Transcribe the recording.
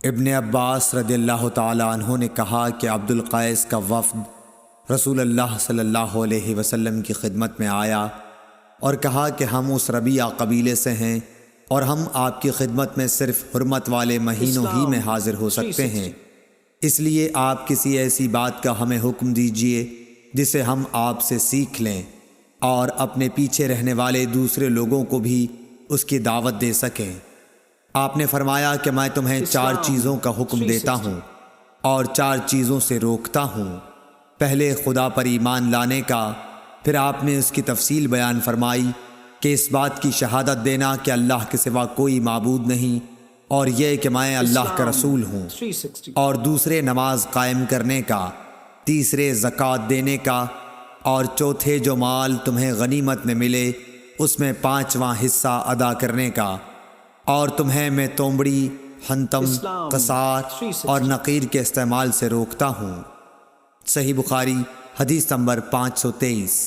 ابن عباس رضی اللہ تعالی عنہ نے کہا کہ عبد القیس کا وفد رسول اللہ صلی اللہ علیہ وسلم کی خدمت میں آیا اور کہا کہ ہم اس ربیعہ قبیلے سے ہیں اور ہم آپ کی خدمت میں صرف حرمت والے مہینوں ہی میں حاضر ہو سکتے ہیں، اس لیے آپ کسی ایسی بات کا ہمیں حکم دیجئے جسے ہم آپ سے سیکھ لیں اور اپنے پیچھے رہنے والے دوسرے لوگوں کو بھی اس کی دعوت دے سکیں۔ آپ نے فرمایا کہ میں تمہیں 4 چیزوں کا حکم دیتا ہوں اور 4 چیزوں سے روکتا ہوں۔ پہلے خدا پر ایمان لانے کا، پھر آپ نے اس کی تفصیل بیان فرمائی کہ اس بات کی شہادت دینا کہ اللہ کے سوا کوئی معبود نہیں اور یہ کہ میں اللہ کا رسول ہوں، اور دوسرے نماز قائم کرنے کا، تیسرے زکوٰۃ دینے کا، اور چوتھے جو مال تمہیں غنیمت میں ملے اس میں 5واں حصہ ادا کرنے کا، اور تمہیں میں تومڑی، حنتم، قصار اور نقیر کے استعمال سے روکتا ہوں۔ صحیح بخاری حدیث نمبر 523۔